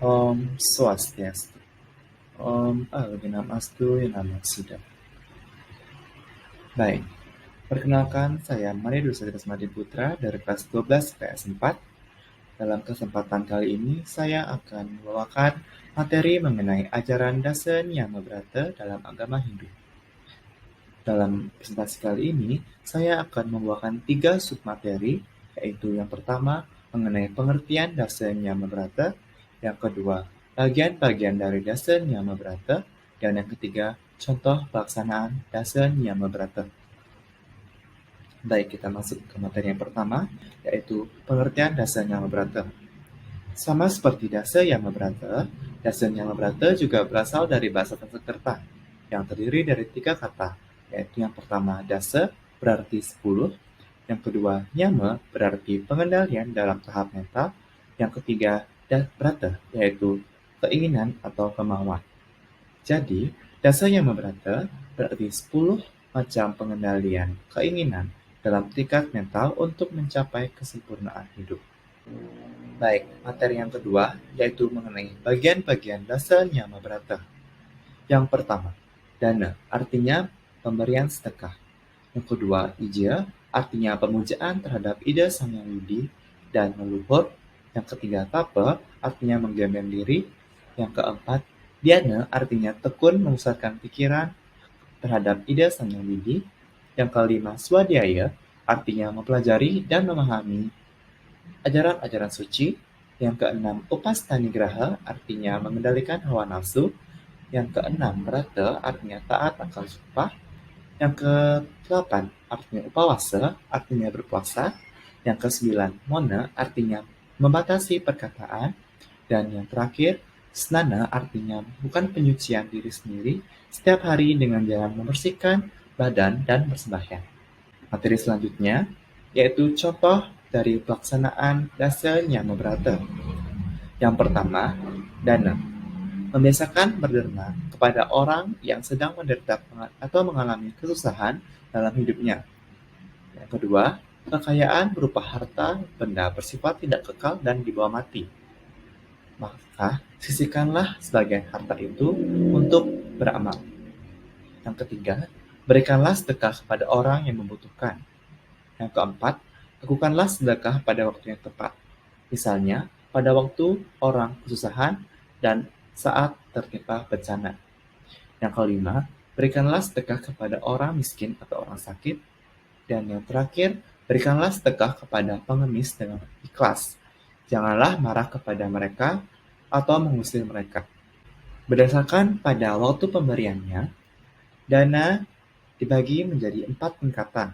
Om Swastiastu. Om Namastu Namo Buddhaya. Baik, perkenalkan saya Mari Dusri Kasmadi Putra dari kelas 12 PS 4. Dalam kesempatan kali ini, saya akan membawakan materi mengenai ajaran Dasa Niyama-Brata dalam agama Hindu. Dalam presentasi kali ini, saya akan membawakan 3 submateri, yaitu yang pertama mengenai pengertian Dasa Niyama-Brata, yang kedua bagian-bagian dari Dasa Niyama-Brata, dan yang ketiga contoh pelaksanaan Dasa Niyama-Brata. Baik, kita masuk ke materi yang pertama, yaitu pengertian Dasa Niyama-Brata. Sama seperti Dasa Yama-Brata, Dasa Niyama-Brata juga berasal dari bahasa Sanskerta yang terdiri dari 3 kata, yaitu yang pertama Dasa berarti 10, yang kedua Nyama berarti pengendalian dalam tahap mental, yang ketiga Brata yaitu keinginan atau kemauan. Jadi, Dasa Yama-Brata berarti 10 macam pengendalian keinginan dalam tingkat mental untuk mencapai kesempurnaan hidup. Baik, materi yang kedua yaitu mengenai bagian-bagian Dasa Niyama-Brata. Yang pertama, dana, artinya pemberian sedekah. Yang kedua, ija, artinya pemujaan terhadap ide Sang Yang Widi dan leluhur. Yang ketiga, tapa, artinya menggembleng diri. Yang keempat, dhyana, artinya tekun memusatkan pikiran terhadap ide Sang Yang Widi. Yang kelima, swadhyaya, artinya mempelajari dan memahami ajaran-ajaran suci. Yang keenam, upastanigraha, artinya mengendalikan hawa nafsu. Yang keenam, brata, artinya taat akan sumpah. Yang ke-8 artinya upawasa, artinya berpuasa. Yang ke-9 mona, artinya membatasi perkataan. Dan yang terakhir, snana, artinya bukan penyucian diri sendiri setiap hari dengan jalan membersihkan badan dan bersembahyang. Materi selanjutnya yaitu contoh dari pelaksanaan Dasa Niyama-Brata. Yang pertama, dana. Membiasakan berderma kepada orang yang sedang menderita atau mengalami kesusahan dalam hidupnya. Yang kedua, kekayaan berupa harta benda bersifat tidak kekal dan dibawa mati. Maka, sisihkanlah sebagian harta itu untuk beramal. Yang ketiga, berikanlah sedekah kepada orang yang membutuhkan. Yang keempat, lakukanlah sedekah pada waktu yang tepat. Misalnya, pada waktu orang kesusahan dan saat tertimpa bencana. Yang kelima, berikanlah sedekah kepada orang miskin atau orang sakit. Dan yang terakhir, berikanlah sedekah kepada pengemis dengan ikhlas. Janganlah marah kepada mereka atau mengusir mereka. Berdasarkan pada waktu pemberiannya, dana dibagi menjadi 4 tingkatan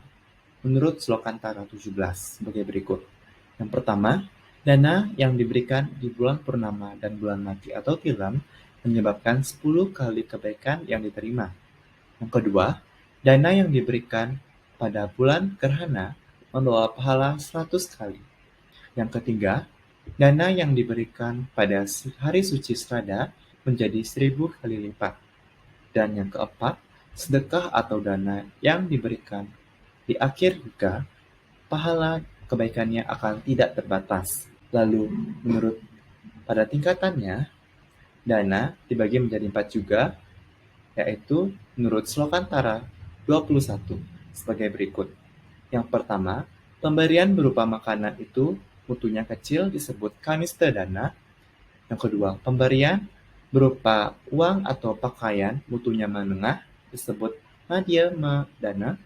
menurut Slokantara 17 sebagai berikut. Yang pertama, dana yang diberikan di bulan purnama dan bulan mati atau tilam menyebabkan 10 kali kebaikan yang diterima. Yang kedua, dana yang diberikan pada bulan gerhana membawa pahala 100 kali. Yang ketiga, dana yang diberikan pada hari suci Strada menjadi 1000 kali lipat. Dan yang keempat, sedekah atau dana yang diberikan di akhir juga, pahala kebaikannya akan tidak terbatas. Lalu, menurut pada tingkatannya, dana dibagi menjadi 4 juga, yaitu menurut Slokantara 21 sebagai berikut. Yang pertama, pemberian berupa makanan itu mutunya kecil disebut kanista dana. Yang kedua, pemberian berupa uang atau pakaian mutunya menengah disebut madhyama dana.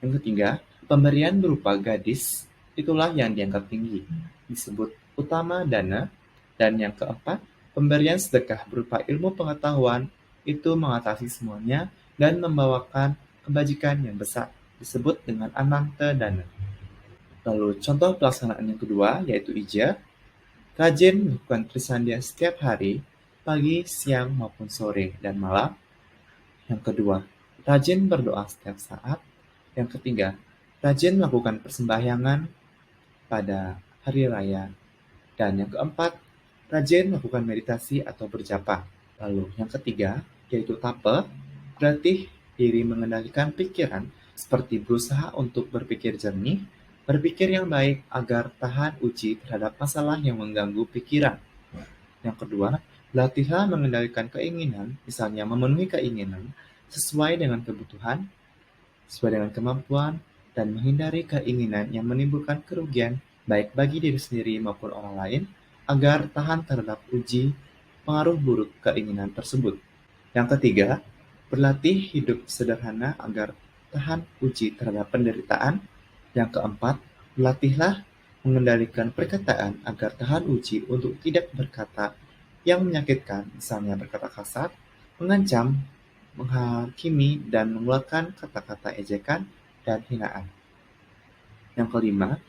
Yang ketiga, pemberian berupa gadis itulah yang dianggap tinggi disebut utama dana. Dan yang keempat, pemberian sedekah berupa ilmu pengetahuan itu mengatasi semuanya dan membawakan kebajikan yang besar disebut dengan ananta dana. Lalu contoh pelaksanaan yang kedua yaitu ija. Rajin melakukan trisandhya setiap hari, pagi, siang maupun sore dan malam. Yang kedua, rajin berdoa setiap saat. Yang ketiga, rajin melakukan persembahyangan pada hari raya. Dan yang keempat, rajin melakukan meditasi atau berjapa. Lalu yang ketiga, yaitu tapa, berarti diri mengendalikan pikiran seperti berusaha untuk berpikir jernih, berpikir yang baik agar tahan uji terhadap masalah yang mengganggu pikiran. Yang kedua, latihlah mengendalikan keinginan, misalnya memenuhi keinginan sesuai dengan kebutuhan, sesuai dengan kemampuan, dan menghindari keinginan yang menimbulkan kerugian baik bagi diri sendiri maupun orang lain, agar tahan terhadap uji pengaruh buruk keinginan tersebut. Yang ketiga, berlatih hidup sederhana agar tahan uji terhadap penderitaan. Yang keempat, berlatihlah mengendalikan perkataan agar tahan uji untuk tidak berkata yang menyakitkan, misalnya berkata kasar, mengancam, menghakimi, dan mengeluarkan kata-kata ejekan dan hinaan. Yang kelima,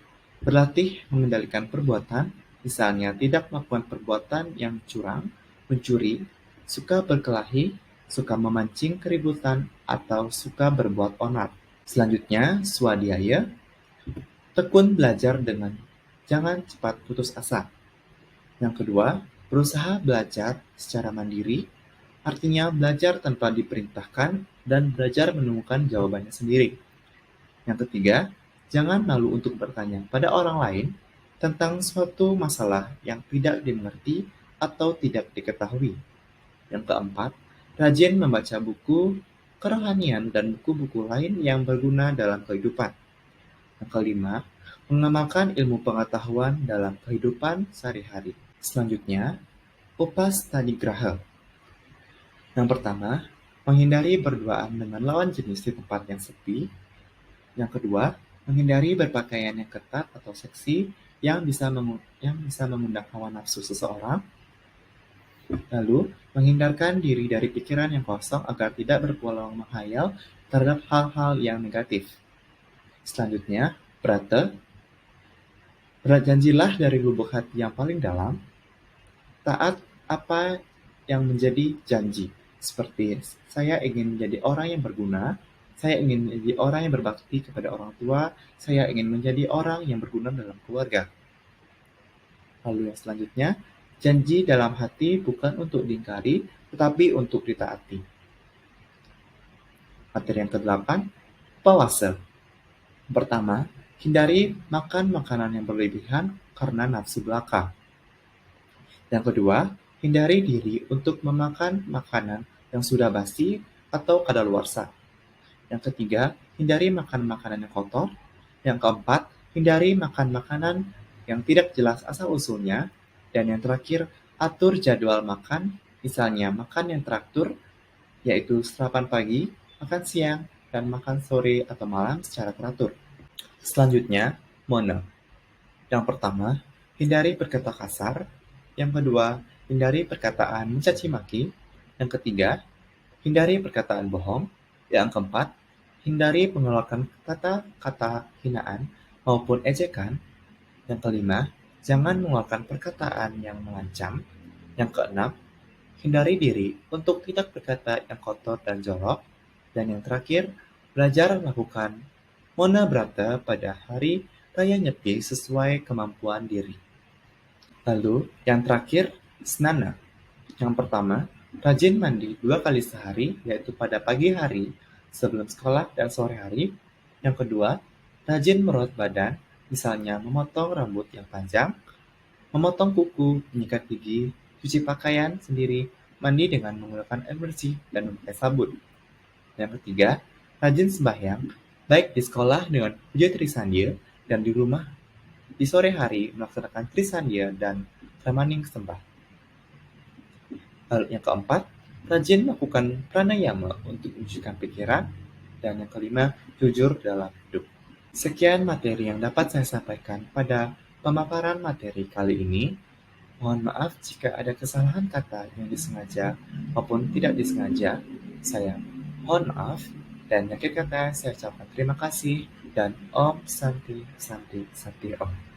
berlatih mengendalikan perbuatan, misalnya tidak melakukan perbuatan yang curang, mencuri, suka berkelahi, suka memancing keributan, atau suka berbuat onar. Selanjutnya, swadhyaya, tekun belajar dengan jangan cepat putus asa. Yang kedua, berusaha belajar secara mandiri, artinya belajar tanpa diperintahkan dan belajar menemukan jawabannya sendiri. Yang ketiga, jangan malu untuk bertanya pada orang lain tentang suatu masalah yang tidak dimengerti atau tidak diketahui. Yang keempat, rajin membaca buku kerohanian dan buku-buku lain yang berguna dalam kehidupan. Yang kelima, mengamalkan ilmu pengetahuan dalam kehidupan sehari-hari. Selanjutnya, upastadigraha. Yang pertama, menghindari berduaan dengan lawan jenis di tempat yang sepi. Yang kedua, menghindari berpakaian yang ketat atau seksi yang bisa mengundang hawa nafsu seseorang. Lalu, menghindarkan diri dari pikiran yang kosong agar tidak berpeluang menghayal terhadap hal-hal yang negatif. Selanjutnya, brata. Berjanjilah dari lubuk hati yang paling dalam, taat apa yang menjadi janji. Seperti, saya ingin menjadi orang yang berguna, saya ingin menjadi orang yang berbakti kepada orang tua, saya ingin menjadi orang yang berguna dalam keluarga. Lalu yang selanjutnya, janji dalam hati bukan untuk diingkari, tetapi untuk ditaati. Materi yang ke-8, puasa. Pertama, hindari makan makanan yang berlebihan karena nafsu belaka. Yang kedua, hindari diri untuk memakan makanan yang sudah basi atau kadaluarsa. Yang ketiga, hindari makan makanan yang kotor. Yang keempat, hindari makan makanan yang tidak jelas asal-usulnya. Dan yang terakhir, atur jadwal makan, misalnya makan yang teratur, yaitu sarapan pagi, makan siang, dan makan sore atau malam secara teratur. Selanjutnya, mona. Yang pertama, hindari berkata kasar. Yang kedua, hindari perkataan mencaci maki. Yang ketiga, hindari perkataan bohong. Yang keempat, hindari mengeluarkan kata-kata hinaan maupun ejekan. Yang kelima, jangan mengeluarkan perkataan yang mengancam. Yang keenam, hindari diri untuk tidak berkata yang kotor dan jorok. Dan yang terakhir, belajar melakukan mona brata pada hari raya Nyepi sesuai kemampuan diri. Lalu, yang terakhir, snana. Yang pertama, rajin mandi 2 kali sehari, yaitu pada pagi hari sebelum sekolah dan sore hari. Yang kedua, rajin merawat badan, misalnya memotong rambut yang panjang, memotong kuku, menyikat gigi, cuci pakaian sendiri, mandi dengan menggunakan air bersih, dan memakai sabun. Yang ketiga, rajin sembahyang, baik di sekolah dengan puja Trisandya dan di rumah di sore hari melaksanakan Trisandya dan Ramaning sembah. Lalu yang keempat, rajin melakukan pranayama untuk mencucikan pikiran. Dan yang kelima, jujur dalam hidup. Sekian materi yang dapat saya sampaikan pada pemaparan materi kali ini. Mohon maaf jika ada kesalahan kata yang disengaja maupun tidak disengaja. Saya mohon maaf, dan akhir kata saya ucapkan terima kasih dan Om Santi Santi Santi Om.